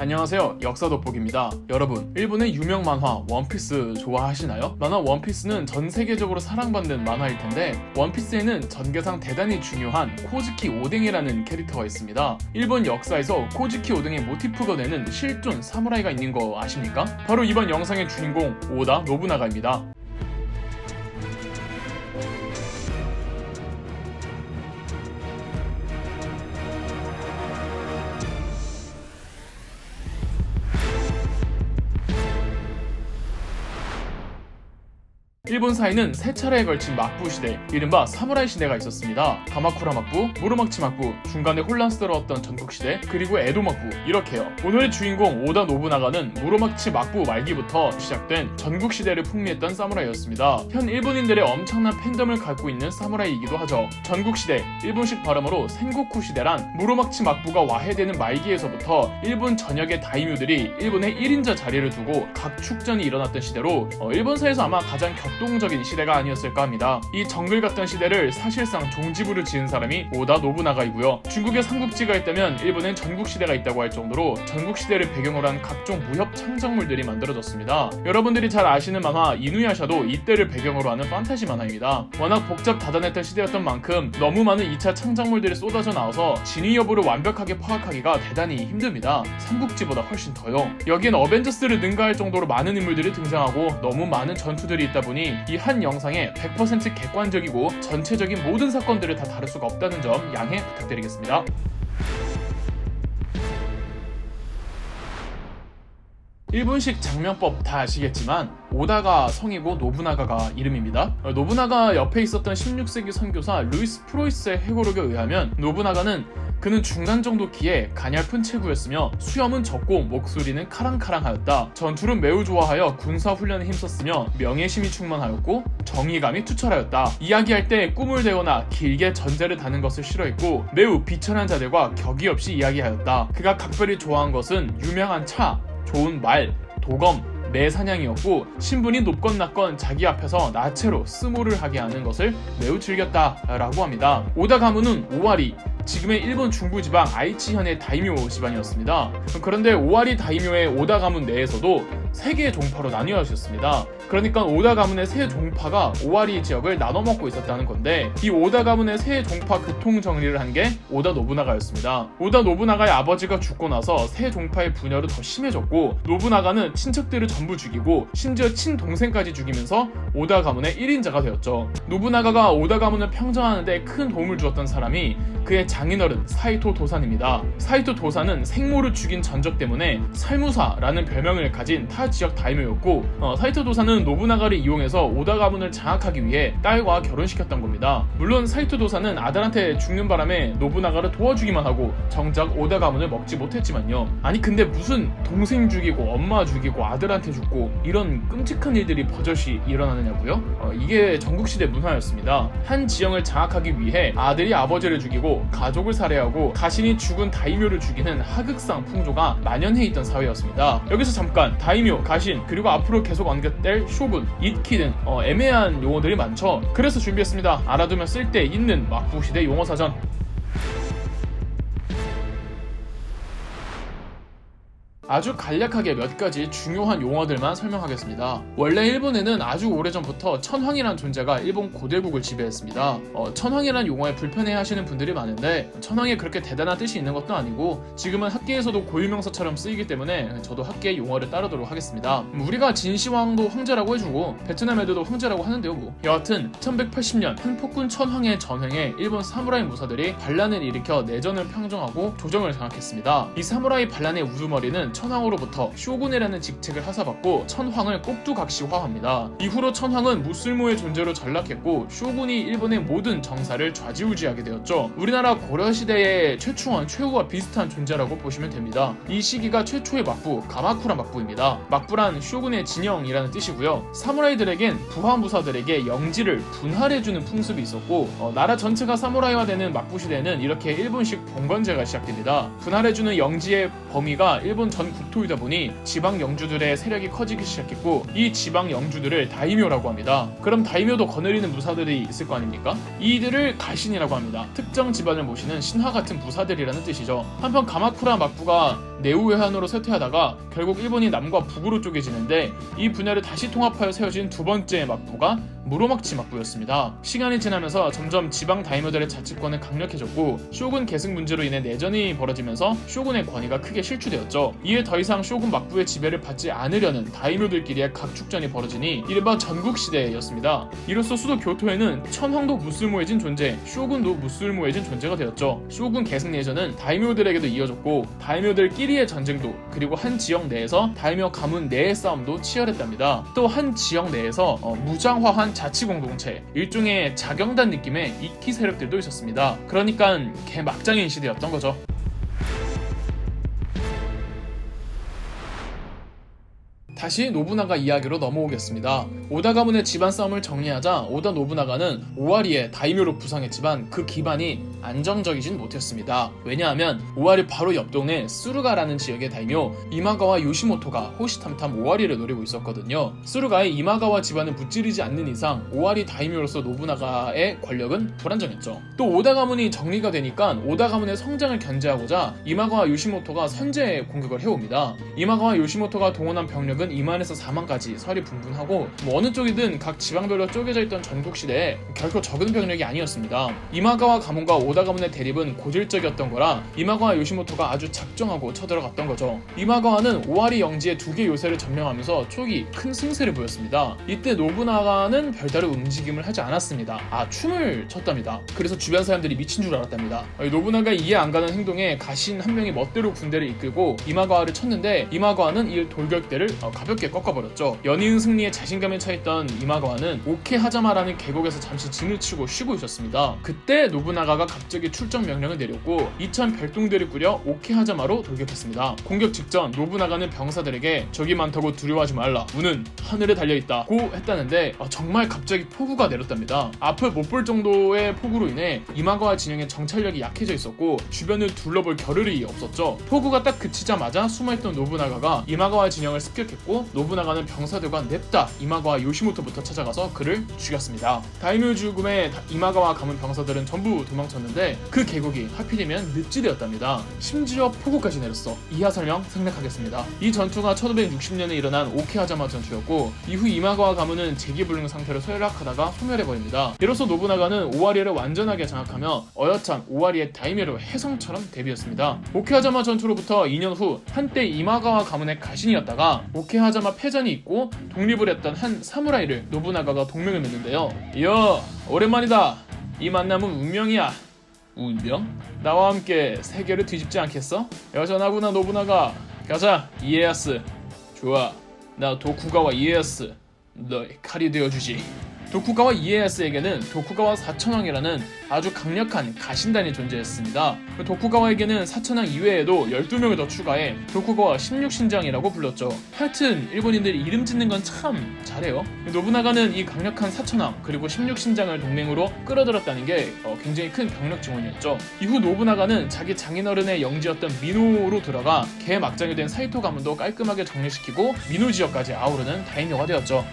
안녕하세요, 역사 돋보기입니다. 여러분, 일본의 유명 만화 원피스 좋아하시나요? 만화 원피스는 전 세계적으로 사랑받는 만화일 텐데 원피스에는 전개상 대단히 중요한 코즈키 오뎅이라는 캐릭터가 있습니다. 일본 역사에서 코즈키 오뎅의 모티프가 되는 실존 사무라이가 있는 거 아십니까? 바로 이번 영상의 주인공 오다 노부나가입니다. 일본사에는 세 차례에 걸친 막부 시대, 이른바 사무라이 시대가 있었습니다. 가마쿠라 막부, 무로마치 막부, 중간에 혼란스러웠던 전국시대, 그리고 에도 막부, 이렇게요. 오늘의 주인공 오다 노부나가는 무로마치 막부 말기부터 시작된 전국시대를 풍미했던 사무라이였습니다. 현 일본인들의 엄청난 팬덤을 갖고 있는 사무라이이기도 하죠. 전국시대, 일본식 발음으로 센고쿠 시대란 무로마치 막부가 와해되는 말기에서부터 일본 전역의 다이묘들이 일본의 1인자 자리를 두고 각 축전이 일어났던 시대로 일본사에서 아마 가장 격동적인 시대가 아니었을까 합니다. 이 정글 같던 시대를 사실상 종지부를 지은 사람이 오다 노부나가이고요. 중국에 삼국지가 있다면 일본엔 전국시대가 있다고 할 정도로 전국시대를 배경으로 한 각종 무협 창작물들이 만들어졌습니다. 여러분들이 잘 아시는 만화 이누야샤도 이때를 배경으로 하는 판타지 만화입니다. 워낙 복잡 다단했던 시대였던 만큼 너무 많은 2차 창작물들이 쏟아져 나와서 진위 여부를 완벽하게 파악하기가 대단히 힘듭니다. 삼국지보다 훨씬 더요. 여기엔 어벤져스를 능가할 정도로 많은 인물들이 등장하고 너무 많은 전투들이 있다 보니 이 한 영상에 100% 객관적이고 전체적인 모든 사건들을 다 다룰 수가 없다는 점 양해 부탁드리겠습니다. 일본식 장명법 다 아시겠지만 오다가 성이고 노부나가가 이름입니다. 노부나가 옆에 있었던 16세기 선교사 루이스 프로이스의 회고록에 의하면 노부나가는 그는 중간 정도 키에 가냘픈 체구였으며 수염은 적고 목소리는 카랑카랑하였다. 전투를 매우 좋아하여 군사훈련에 힘썼으며 명예심이 충만하였고 정의감이 투철하였다. 이야기할 때 꿈을 대거나 길게 전제를 다는 것을 싫어했고 매우 비천한 자들과 격이 없이 이야기하였다. 그가 각별히 좋아한 것은 유명한 차, 좋은 말, 도검, 매사냥이었고 신분이 높건 낮건 자기 앞에서 나체로 스모를 하게 하는 것을 매우 즐겼다라고 합니다. 오다 가문은 오와리, 지금의 일본 중부지방 아이치현의 다이묘 집안이었습니다. 그런데 오와리 다이묘의 오다 가문 내에서도 세 개의 종파로 나뉘어졌습니다. 그러니까 오다 가문의 세 종파가 오와리 지역을 나눠먹고 있었다는 건데 이 오다 가문의 세 종파 교통 정리를 한 게 오다 노부나가였습니다. 오다 노부나가의 아버지가 죽고 나서 세 종파의 분열은 더 심해졌고 노부나가는 친척들을 전부 죽이고 심지어 친동생까지 죽이면서 오다 가문의 1인자가 되었죠. 노부나가가 오다 가문을 평정하는 데 큰 도움을 주었던 사람이 그의 장인어른 사이토 도산입니다. 사이토 도산은 생모를 죽인 전적 때문에 살무사라는 별명을 가진 타 지역 다이묘였고 사이토 도산은 노부나가를 이용해서 오다 가문을 장악하기 위해 딸과 결혼시켰던 겁니다. 물론 사이토 도산은 아들한테 죽는 바람에 노부나가를 도와주기만 하고 정작 오다 가문을 먹지 못했지만요. 아니 근데 무슨 동생 죽이고 엄마 죽이고 아들한테 죽고 이런 끔찍한 일들이 버젓이 일어나느냐고요? 이게 전국시대 문화였습니다. 한 지형을 장악하기 위해 아들이 아버지를 죽이고 가족을 살해하고 가신이 죽은 다이묘를 죽이는 하극상 풍조가 만연해 있던 사회였습니다. 여기서 잠깐 다이묘, 가신, 그리고 앞으로 계속 언급될 쇼군, 이키 등 애매한 용어들이 많죠. 그래서 준비했습니다. 알아두면 쓸데 있는 막부시대 용어사전. 아주 간략하게 몇 가지 중요한 용어들만 설명하겠습니다. 원래 일본에는 아주 오래전부터 천황이란 존재가 일본 고대국을 지배했습니다. 천황이란 용어에 불편해하시는 분들이 많은데 천황에 그렇게 대단한 뜻이 있는 것도 아니고 지금은 학계에서도 고유명사처럼 쓰이기 때문에 저도 학계의 용어를 따르도록 하겠습니다. 우리가 진시황도 황제라고 해주고 베트남 애들도 황제라고 하는데요 뭐. 여하튼 1180년 한 폭군 천황의 전횡에 일본 사무라이 무사들이 반란을 일으켜 내전을 평정하고 조정을 장악했습니다. 이 사무라이 반란의 우두머리는 천황으로부터 쇼군이라는 직책을 하사받고 천황을 꼭두각시화합니다. 이후로 천황은 무쓸모의 존재로 전락했고 쇼군이 일본의 모든 정사를 좌지우지하게 되었죠. 우리나라 고려시대의 최충원, 최후와 비슷한 존재라고 보시면 됩니다. 이 시기가 최초의 막부, 가마쿠라 막부입니다. 막부란 쇼군의 진영이라는 뜻이고요. 사무라이들에겐 부하무사들에게 영지를 분할해주는 풍습이 있었고 나라 전체가 사무라이화되는 막부 시대에는 이렇게 일본식 봉건제가 시작됩니다. 분할해주는 영지의 범위가 일본 전 국토이다 보니 지방 영주들의 세력이 커지기 시작했고 이 지방 영주들을 다이묘라고 합니다. 그럼 다이묘도 거느리는 무사들이 있을 거 아닙니까? 이들을 가신이라고 합니다. 특정 집안을 모시는 신하 같은 무사들이라는 뜻이죠. 한편 가마쿠라 막부가 네우해안으로 쇠퇴하다가 결국 일본이 남과 북으로 쪼개지는데, 이 분야를 다시 통합하여 세워진 두 번째 막부가 무로마치 막부였습니다. 시간이 지나면서 점점 지방 다이묘들의 자치권은 강력해졌고 쇼군 계승 문제로 인해 내전이 벌어지면서 쇼군의 권위가 크게 실추되었죠. 이에 더 이상 쇼군 막부의 지배를 받지 않으려는 다이묘들끼리의 각축전이 벌어지니 이른바 전국시대였습니다. 이로써 수도 교토에는 천황도 무쓸모해진 존재, 쇼군도 무쓸모해진 존재가 되었죠. 쇼군 계승 내전은 다이묘들에게도 이어졌고 다이묘들끼리의 전쟁도, 그리고 한 지역 내에서 다이묘 가문 내의 싸움도 치열했답니다. 또 한 지역 내에서 무장화한 자치공동체, 일종의 자경단 느낌의 이키 세력들도 있었습니다. 그러니까 개막장인 시대였던 거죠. 다시 노부나가 이야기로 넘어오겠습니다. 오다 가문의 집안 싸움을 정리하자 오다 노부나가는 오와리의 다이묘로 부상했지만 그 기반이 안정적이진 못했습니다. 왜냐하면 오와리 바로 옆 동네 수루가라는 지역의 다이묘 이마가와 요시모토가 호시탐탐 오와리를 노리고 있었거든요. 수루가의 이마가와 집안을 무찌르지 않는 이상 오와리 다이묘로서 노부나가의 권력은 불안정했죠. 또 오다 가문이 정리가 되니까 오다 가문의 성장을 견제하고자 이마가와 요시모토가 선제 공격을 해옵니다. 이마가와 요시모토가 동원한 병력은 2만에서 4만까지 설이 분분하고 어느 쪽이든 각 지방별로 쪼개져 있던 전국시대에 결코 적은 병력이 아니었습니다. 이마가와 가문과 오다 가문의 대립은 고질적이었던 거라 이마가와 요시모토가 아주 작정하고 쳐들어갔던 거죠. 이마가와는 오와리 영지의 두 개 요새를 점령하면서 초기 큰 승세를 보였습니다. 이때 노부나가는 별다른 움직임을 하지 않았습니다. 춤을 췄답니다. 그래서 주변 사람들이 미친 줄 알았답니다. 노부나가 이해 안 가는 행동에 가신 한 명이 멋대로 군대를 이끌고 이마가와를 쳤는데 이마가와는 이 돌격대를 가볍게 꺾어버렸죠. 연이은 승리에 자신감에 차있던 이마가와는 오케하자마라는 계곡에서 잠시 진을 치고 쉬고 있었습니다. 그때 노부나가가 갑자기 출정 명령을 내렸고 2,000 별동대를 꾸려 오케하자마로 돌격했습니다. 공격 직전 노부나가는 병사들에게 적이 많다고 두려워하지 말라, 문은 하늘에 달려있다 고 했다는데 정말 갑자기 폭우가 내렸답니다. 앞을 못 볼 정도의 폭우로 인해 이마가와 진영의 정찰력이 약해져 있었고 주변을 둘러볼 겨를이 없었죠. 폭우가 딱 그치자마자 숨어있던 노부나가가 이마가와 진영을 습격했고 노부나가는 병사들과 냅다 이마가와 요시모토부터 찾아가서 그를 죽였습니다. 다이묘 죽음에 이마가와 가문 병사들은 전부 도망쳤는데 그 계곡이 하필이면 늪지대였답니다. 심지어 폭우까지 내렸어. 이하 설명 생략하겠습니다. 이 전투가 1560년에 일어난 오케하자마 전투였고 이후 이마가와 가문은 재기불능 상태로 쇠락하다가 소멸해버립니다. 이로써 노부나가는 오와리를 완전하게 장악하며 어엿한 오와리의 다이묘로 혜성처럼 데뷔했습니다. 오케하자마 전투로부터 2년 후 한때 이마가와 가문의 가신이었다가 오케하자마 패전이 있고 독립을 했던 한 사무라이를 노부나가가 동맹을 맺는데요. 이야, 오랜만이다. 이 만남은 운명이야. 운명? 나와 함께 세계를 뒤집지 않겠어? 여전하구나 노부나가. 가자, 이에야스. 좋아, 나 도쿠가와 이에야스 너의 칼이 되어주지. 도쿠가와 이에야스에게는 도쿠가와 사천왕이라는 아주 강력한 가신단이 존재했습니다. 도쿠가와에게는 사천왕 이외에도 12명을 더 추가해 도쿠가와 16신장이라고 불렀죠. 하여튼 일본인들이 이름 짓는 건 참 잘해요. 노부나가는 이 강력한 사천왕 그리고 16신장을 동맹으로 끌어들였다는 게 굉장히 큰 병력 증원이었죠. 이후 노부나가는 자기 장인어른의 영지였던 미노로 들어가 개막장이 된 사이토 가문도 깔끔하게 정리시키고 미노 지역까지 아우르는 다이묘가 되었죠.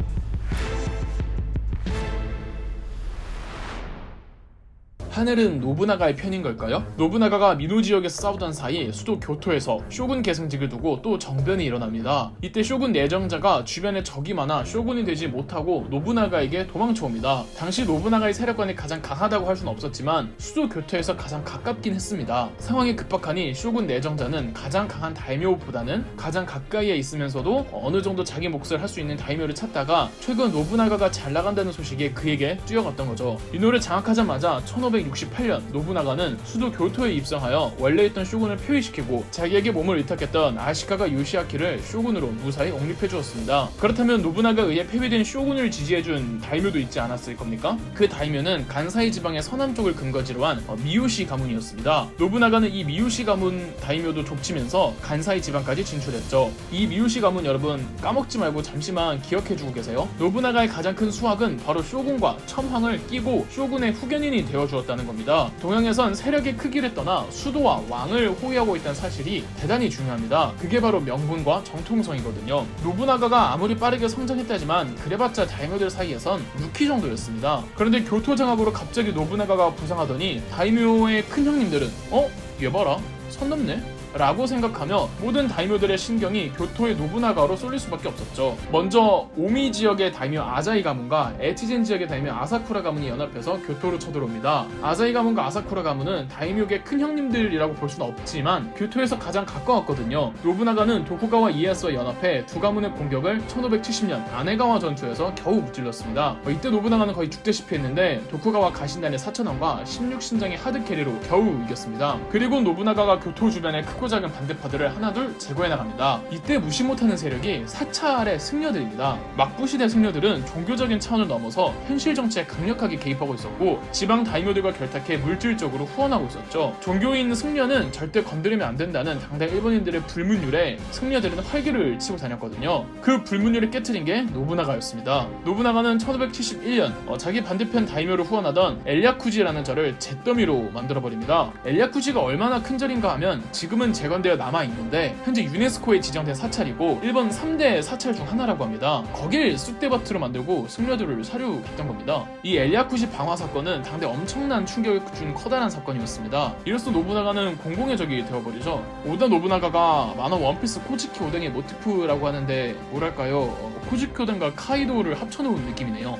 하늘은 노부나가의 편인 걸까요? 노부나가가 미노 지역에서 싸우던 사이 수도 교토에서 쇼군 계승직을 두고 또 정변이 일어납니다. 이때 쇼군 내정자가 주변에 적이 많아 쇼군이 되지 못하고 노부나가에게 도망쳐옵니다. 당시 노부나가의 세력관이 가장 강하다고 할 수는 없었지만 수도 교토에서 가장 가깝긴 했습니다. 상황이 급박하니 쇼군 내정자는 가장 강한 다이묘보다는 가장 가까이에 있으면서도 어느 정도 자기 몫을 할 수 있는 다이묘를 찾다가 최근 노부나가가 잘 나간다는 소식에 그에게 뛰어갔던 거죠. 미노를 장악하자마자 1568년 노부나가는 수도 교토에 입성하여 원래 있던 쇼군을 폐위시키고 자기에게 몸을 위탁했던 아시카가 요시아키를 쇼군으로 무사히 옹립해 주었습니다. 그렇다면 노부나가에 의해 폐위된 쇼군을 지지해준 다이묘도 있지 않았을 겁니까? 그 다이묘는 간사이 지방의 서남 쪽을 근거지로 한 미요시 가문이었습니다. 노부나가는 이 미요시 가문 다이묘도 족치면서 간사이 지방까지 진출했죠. 이 미요시 가문 여러분 까먹지 말고 잠시만 기억해주고 계세요. 노부나가의 가장 큰 수확은 바로 쇼군과 첨황을 끼고 쇼군의 후견인이 되어주었다는 겁니다. 동양에선 세력의 크기를 떠나 수도와 왕을 호위하고 있다는 사실이 대단히 중요합니다. 그게 바로 명분과 정통성이거든요. 노부나가가 아무리 빠르게 성장했다지만 그래봤자 다이묘들 사이에선 루키 정도였습니다. 그런데 교토 장악으로 갑자기 노부나가가 부상하더니 다이묘의 큰 형님들은 얘 봐라, 선 넘네? 라고 생각하며 모든 다이묘들의 신경이 교토의 노부나가로 쏠릴 수밖에 없었죠. 먼저 오미 지역의 다이묘 아자이 가문과 에티젠 지역의 다이묘 아사쿠라 가문이 연합해서 교토로 쳐들어옵니다. 아자이 가문과 아사쿠라 가문은 다이묘의 큰 형님들이라고 볼 수는 없지만 교토에서 가장 가까웠거든요. 노부나가는 도쿠가와 이에야스와 연합해 두 가문의 공격을 1570년 아네가와 전투에서 겨우 무찔렀습니다. 이때 노부나가는 거의 죽다시피 했는데 도쿠가와 가신단의 사천왕과 16신장의 하드캐리로 겨우 이겼습니다. 그리고 노부나가가 교토 주변의 크고 작은 반대파들을 하나둘 제거해 나갑니다. 이때 무시 못하는 세력이 사찰의 승려들입니다. 막부시대 승려들은 종교적인 차원을 넘어서 현실 정치에 강력하게 개입하고 있었고 지방 다이묘들과 결탁해 물질적으로 후원하고 있었죠. 종교인 승려는 절대 건드리면 안 된다는 당대 일본인들의 불문율에 승려들은 활기를 치고 다녔거든요. 그 불문율을 깨트린 게 노부나가였습니다. 노부나가는 1571년 자기 반대편 다이묘를 후원하던 엘야쿠지라는 절을 잿더미로 만들어버립니다. 엘야쿠지가 얼마나 큰 절인가 하면 지금은 재건되어 남아있는데 현재 유네스코에 지정된 사찰이고 일본 3대 사찰 중 하나라고 합니다. 거길 쑥대밭으로 만들고 승려들을 사륙했던 겁니다. 이 엘야쿠지 방화 사건은 당대 엄청난 충격을 준 커다란 사건이었습니다. 이로써 노부나가는 공공의 적이 되어버리죠. 오다 노부나가가 만화 원피스 코즈키 오뎅의 모티프라고 하는데 뭐랄까요, 코즈키 오뎅과 카이도를 합쳐놓은 느낌이네요.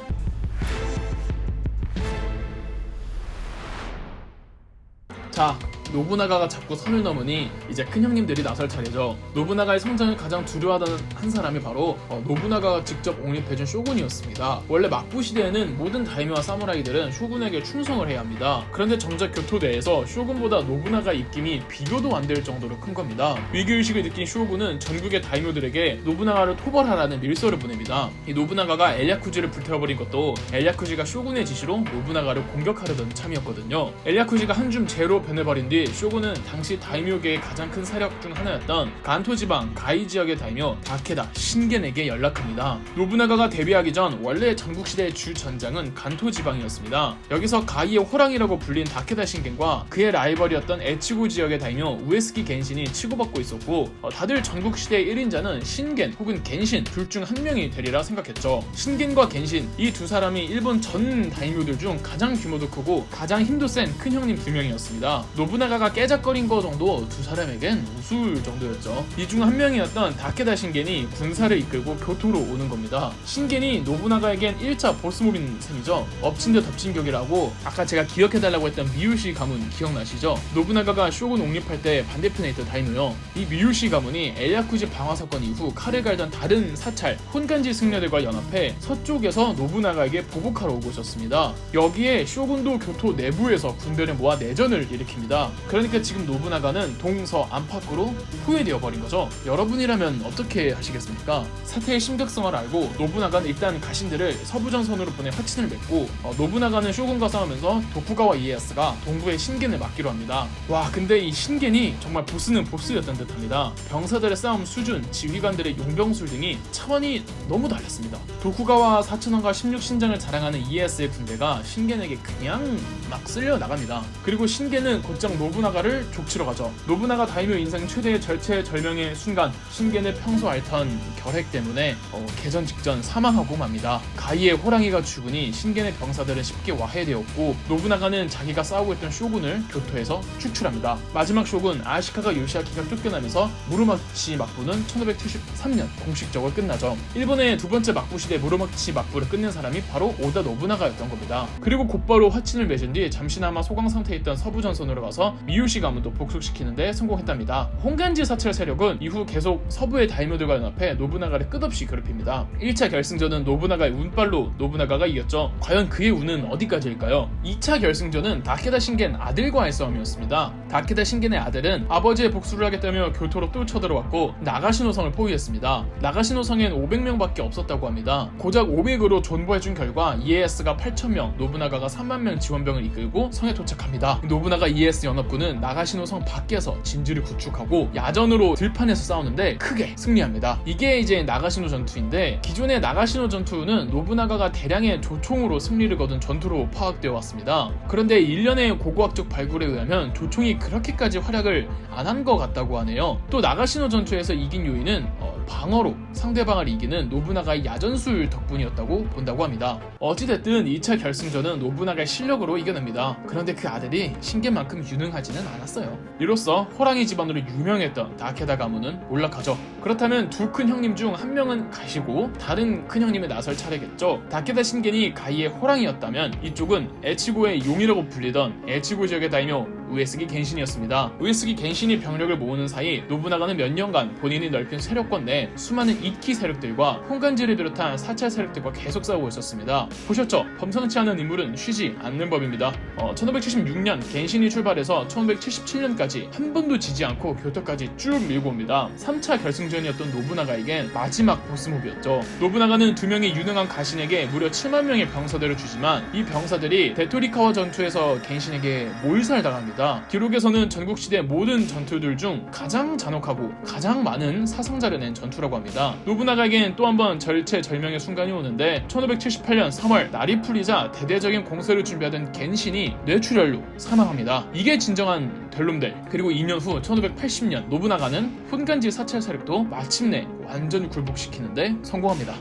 자, 노부나가가 자꾸 선을 넘으니 이제 큰 형님들이 나설 차례죠. 노부나가의 성장을 가장 두려워하던 한 사람이 바로 노부나가가 직접 옹립해준 쇼군이었습니다. 원래 막부 시대에는 모든 다이묘와 사무라이들은 쇼군에게 충성을 해야 합니다. 그런데 정작 교토 내에서 쇼군보다 노부나가의 입김이 비교도 안 될 정도로 큰 겁니다. 위기의식을 느낀 쇼군은 전국의 다이묘들에게 노부나가를 토벌하라는 밀서를 보냅니다. 이 노부나가가 엘야쿠지를 불태워버린 것도 엘야쿠지가 쇼군의 지시로 노부나가를 공격하려던 참이었거든요. 엘야쿠지가 한 줌 재로 변해버린 뒤 쇼군은 당시 다이묘계의 가장 큰 세력 중 하나였던 간토 지방 가이 지역의 다이묘 다케다 신겐에게 연락합니다. 노부나가가 데뷔하기 전 원래 전국시대의 주 전장은 간토 지방이었습니다. 여기서 가이의 호랑이라고 불린 다케다 신겐과 그의 라이벌이었던 에치고 지역의 다이묘 우에스키 겐신이 치고받고 있었고 다들 전국시대의 1인자는 신겐 혹은 겐신 둘 중 한 명이 되리라 생각했죠. 신겐과 겐신 이 두 사람이 일본 전 다이묘들 중 가장 규모도 크고 가장 힘도 센 큰 형님 두 명이었습니다. 노부나가가 깨작거린 거 정도 두 사람에겐 우술 정도였죠. 이 중 한 명이었던 다케다 신겐이 군사를 이끌고 교토로 오는 겁니다. 신겐이 노부나가에겐 1차 보스몹인 셈이죠. 엎친 데 덮친 격이라고 아까 제가 기억해달라고 했던 미유시 가문 기억나시죠? 노부나가가 쇼군 옹립할 때 반대편에 있던 다이노요. 이 미유시 가문이 엘야쿠지 방화 사건 이후 칼을 갈던 다른 사찰 혼간지 승려들과 연합해 서쪽에서 노부나가에게 보복하러 오고 있었습니다. 여기에 쇼군도 교토 내부에서 군대를 모아 내전을 일으킵니다. 그러니까 지금 노부나가는 동서 안팎으로 후회되어 버린 거죠. 여러분이라면 어떻게 하시겠습니까? 사태의 심각성을 알고 노부나가는 일단 가신들을 서부전선으로 보내 화친을 맺고 노부나가는 쇼군과 싸우면서 도쿠가와 이에야스가 동부의 신겐을 막기로 합니다. 와, 근데 이 신겐이 정말 보스는 보스였던 듯합니다. 병사들의 싸움 수준, 지휘관들의 용병술 등이 차원이 너무 달랐습니다. 도쿠가와 사천왕과 16신장을 자랑하는 이에야스의 군대가 신겐에게 그냥 막 쓸려 나갑니다. 그리고 신겐은 곧장 노부나가를 족치러 가죠. 노부나가 다이묘 인생 최대의 절체절명의 순간 신겐의 평소 앓던 결핵 때문에 개전 직전 사망하고 맙니다. 가이의 호랑이가 죽으니 신겐의 병사들은 쉽게 와해되었고 노부나가는 자기가 싸우고 있던 쇼군을 교토에서 축출합니다. 마지막 쇼군 아시카가 요시아키가 쫓겨나면서 무로마치 막부는 1573년 공식적으로 끝나죠. 일본의 두 번째 막부 시대 무로마치 막부를 끝낸 사람이 바로 오다 노부나가였던 겁니다. 그리고 곧바로 화친을 맺은 뒤 잠시나마 소강 상태에 있던 서부전선으로 가서 미유시 가문도 복속시키는데 성공했답니다. 홍간지 사찰 세력은 이후 계속 서부의 다이묘들과 연합해 노부나가를 끝없이 괴롭힙니다. 1차 결승전은 노부나가의 운빨로 노부나가가 이겼죠. 과연 그의 운은 어디까지일까요? 2차 결승전은 다케다 신겐 아들과의 싸움이었습니다. 다케다 신겐의 아들은 아버지의 복수를 하겠다며 교토로 또 쳐들어왔고 나가시노성을 포위했습니다. 나가시노성엔 500명밖에 없었다고 합니다. 고작 500으로 존버해준 결과 이에야스가 8,000명, 노부나가가 30,000명 지원병을 이끌고 성에 도착합니다. 노부나가 이에야스 연합군은 나가시노성 밖에서 진지를 구축하고 야전으로 들판에서 싸우는데 크게 승리합니다. 이게 이제 나가시노 전투인데 기존의 나가시노 전투는 노부나가가 대량의 조총으로 승리를 거둔 전투로 파악되어 왔습니다. 그런데 일련의 고고학적 발굴에 의하면 조총이 그렇게까지 활약을 안 한 것 같다고 하네요. 또 나가시노 전투에서 이긴 요인은 방어로 상대방을 이기는 노부나가의 야전술 덕분이었다고 본다고 합니다. 어찌됐든 2차 결승전은 노부나가의 실력으로 이겨냅니다. 그런데 그 아들이 신겐만큼 유능하지는 않았어요. 이로써 호랑이 집안으로 유명했던 다케다 가문은 몰락하죠. 그렇다면 두 큰 형님 중 한 명은 가시고 다른 큰 형님에 나설 차례겠죠. 다케다 신겐이 가이의 호랑이였다면 이쪽은 에치고의 용이라고 불리던 에치고 지역의 다이묘 우에스기 겐신이었습니다. 우에스기 겐신이 병력을 모으는 사이 노부나가는 몇 년간 본인이 넓힌 세력권 내 수많은 이키 세력들과 혼간지를 비롯한 사찰 세력들과 계속 싸우고 있었습니다. 보셨죠? 범상치 않은 인물은 쉬지 않는 법입니다. 1576년 겐신이 출발해서 1577년까지 한 번도 지지 않고 교토까지 쭉 밀고 옵니다. 3차 결승전이었던 노부나가에겐 마지막 보스몹이었죠. 노부나가는 두 명의 유능한 가신에게 무려 7만 명의 병사들을 주지만 이 병사들이 데토리카와 전투에서 겐신에게 몰살당합니다. 기록에서는 전국시대 모든 전투들 중 가장 잔혹하고 가장 많은 사상자를 낸 전투라고 합니다. 노부나가에겐 또 한 번 절체절명의 순간이 오는데 1578년 3월 날이 풀리자 대대적인 공세를 준비하던 겐신이 뇌출혈로 사망합니다. 이게 진정한 델룸델. 그리고 2년 후 1580년 노부나가는 혼간지 사찰 세력도 마침내 완전 굴복시키는데 성공합니다.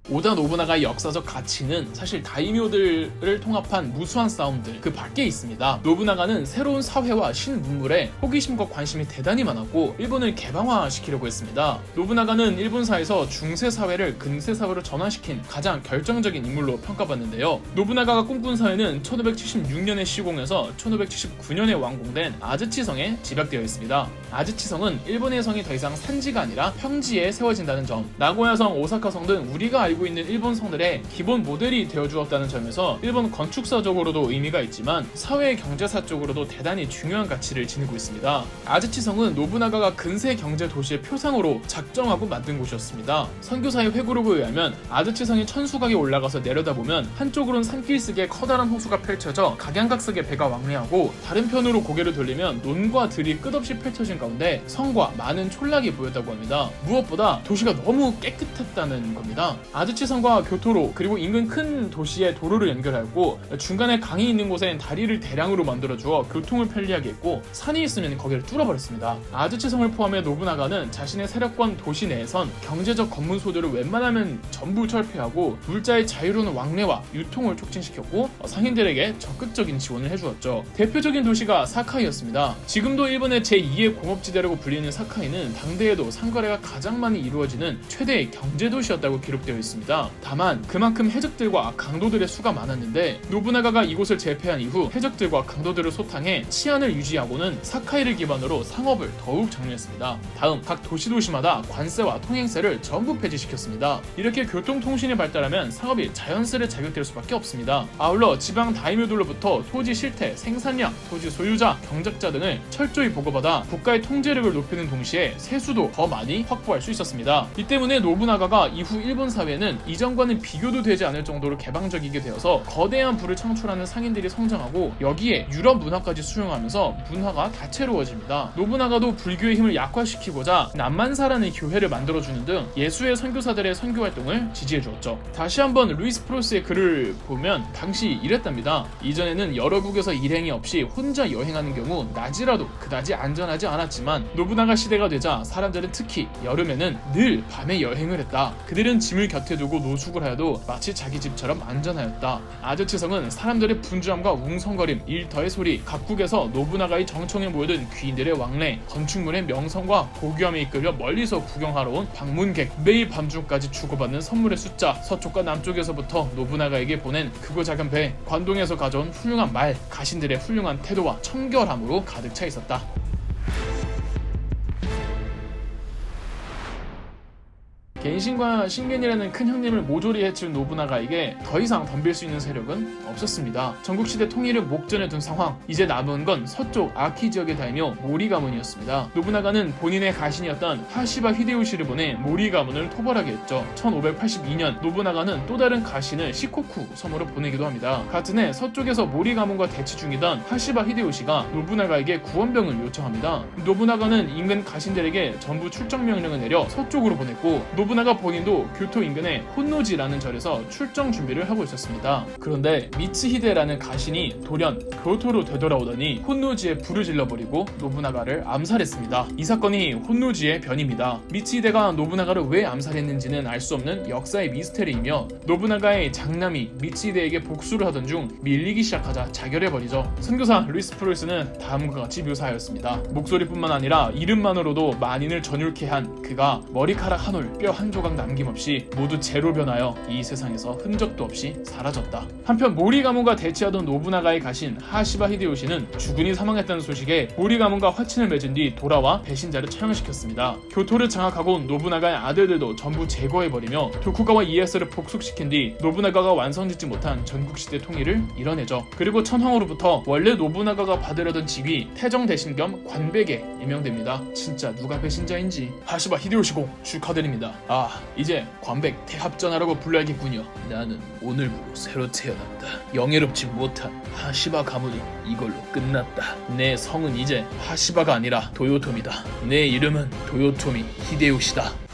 오다 노부나가의 역사적 가치는 사실 다이묘들을 통합한 무수한 싸움들 그 밖에 있습니다. 노부나가는 새로운 사회와 신문물에 호기심과 관심이 대단히 많았고 일본을 개방화시키려고 했습니다. 노부나가는 일본사에서 중세사회를 근세사회로 전환시킨 가장 결정적인 인물로 평가받는데요. 노부나가가 꿈꾼 사회는 1576년에 시공해서 1579년에 완공된 아즈치성에 집약되어 있습니다. 아즈치성은 일본의 성이 더 이상 산지가 아니라 평지에 세워진다는 점, 나고야성, 오사카성 등 우리가 알고 있는 일본 성들의 기본 모델이 되어주었다는 점에서 일본 건축사적으로도 의미가 있지만 사회 경제사적으로도 대단히 중요한 가치를 지니고 있습니다. 아즈치성은 노부나가가 근세 경제 도시의 표상으로 작정하고 만든 곳이었습니다. 선교사의 회고록에 의하면 아즈치성의 천수각에 올라가서 내려다보면 한쪽으로는 산길슭에 커다란 호수가 펼쳐져 각양각색의 배가 왕래하고 다른 편으로 고개를 돌리면 논과 들이 끝없이 펼쳐진 가운데 성과 많은 촌락이 보였다고 합니다. 무엇보다 도시가 너무 깨끗했다는 겁니다. 아즈치성과 교토로 그리고 인근 큰 도시의 도로를 연결하였고 중간에 강이 있는 곳엔 다리를 대량으로 만들어주어 교통을 편리하게 했고 산이 있으면 거기를 뚫어버렸습니다. 아즈치성을 포함해 노부나가는 자신의 세력권 도시 내에선 경제적 검문소들을 웬만하면 전부 철폐하고 물자의 자유로운 왕래와 유통을 촉진시켰고 상인들에게 적극적인 지원을 해주었죠. 대표적인 도시가 사카이였습니다. 지금도 일본의 제2의 공업지대라고 불리는 사카이는 당대에도 상거래가 가장 많이 이루어지는 최대의 경제도시였다고 기록되어 있습니다. 다만 그만큼 해적들과 강도들의 수가 많았는데 노부나가가 이곳을 제패한 이후 해적들과 강도들을 소탕해 치안을 유지하고는 사카이를 기반으로 상업을 더욱 장려했습니다. 다음 각 도시마다 관세와 통행세를 전부 폐지시켰습니다. 이렇게 교통통신이 발달하면 상업이 자연스레 자극될 수밖에 없습니다. 아울러 지방 다이묘들로부터 토지 실태, 생산량, 토지 소유자, 경작자 등을 철저히 보고받아 국가의 통제력을 높이는 동시에 세수도 더 많이 확보할 수 있었습니다. 이 때문에 노부나가가 이후 일본 사회는 이전과는 비교도 되지 않을 정도로 개방적이게 되어서 거대한 부를 창출하는 상인들이 성장하고 여기에 유럽 문화까지 수용하면서 문화가 다채로워집니다. 노부나가도 불교의 힘을 약화시키고자 남만사라는 교회를 만들어주는 등 예수의 선교사들의 선교활동을 지지해주었죠. 다시 한번 루이스 프로스의 글을 보면 당시 이랬답니다. 이전에는 여러 국에서 일행이 없이 혼자 여행하는 경우 낮이라도 그다지 안전하지 않았지만 노부나가 시대가 되자 사람들은 특히 여름에는 늘 밤에 여행을 했다. 그들은 짐을 곁에 두고 노숙을 하여도 마치 자기 집처럼 안전하였다. 아즈치성은 사람들의 분주함과 웅성거림, 일터의 소리, 각국에서 노부나가의 정청에 모여든 귀인들의 왕래, 건축물의 명성과 고귀함에 이끌려 멀리서 구경하러 온 방문객, 매일 밤중까지 주고받는 선물의 숫자, 서쪽과 남쪽에서부터 노부나가에게 보낸 크고 작은 배, 관동에서 가져온 훌륭한 말, 가신들의 훌륭한 태도와 청결함으로 가득 차 있었다. 겐신과 신겐이라는 큰 형님을 모조리 해칠 노부나가에게 더 이상 덤빌 수 있는 세력은 없었습니다. 전국시대 통일을 목전에 둔 상황, 이제 남은 건 서쪽 아키 지역의 다이묘 모리 가문이었습니다. 노부나가는 본인의 가신이었던 하시바 히데요시를 보내 모리 가문을 토벌하게 했죠. 1582년 노부나가는 또 다른 가신을 시코쿠 섬으로 보내기도 합니다. 같은 해 서쪽에서 모리 가문과 대치 중이던 하시바 히데요시가 노부나가에게 구원병을 요청합니다. 노부나가는 인근 가신들에게 전부 출정 명령을 내려 서쪽으로 보냈고 노부나가는 노부나가 본인도 교토 인근의 혼노지라는 절에서 출정 준비를 하고 있었습니다. 그런데 미츠히데라는 가신이 돌연 교토로 되돌아오더니 혼노지에 불을 질러버리고 노부나가를 암살했습니다. 이 사건이 혼노지의 변입니다. 미츠히데가 노부나가를 왜 암살했는지는 알 수 없는 역사의 미스테리이며 노부나가의 장남이 미츠히데에게 복수를 하던 중 밀리기 시작하자 자결해버리죠. 선교사 루이스 프로이스는 다음과 같이 묘사하였습니다. 목소리뿐만 아니라 이름만으로도 만인을 전율케 한 그가 머리카락 한 올, 뼈 한 조각 남김없이 모두 재로 변하여 이 세상에서 흔적도 없이 사라졌다. 한편 모리 가문과 대치하던 노부나가의 가신 하시바 히데요시는 주군이 사망했다는 소식에 모리 가문과 화친을 맺은 뒤 돌아와 배신자를 처형시켰습니다. 교토를 장악하고 노부나가의 아들들도 전부 제거해버리며 도쿠가와 이에야스를 복속시킨 뒤 노부나가가 완성짓지 못한 전국시대 통일을 이뤄내죠. 그리고 천황으로부터 원래 노부나가가 받으려던 직위 태정 대신 겸 관백에 임명됩니다. 진짜 누가 배신자인지. 하시바 히데요시고 축하드립니다. 아, 이제 관백 대합전하라고 불러야겠군요. 나는 오늘부로 새로 태어났다. 영예롭지 못한 하시바 가문은 이걸로 끝났다. 내 성은 이제 하시바가 아니라 도요토미다. 내 이름은 도요토미 히데요시다.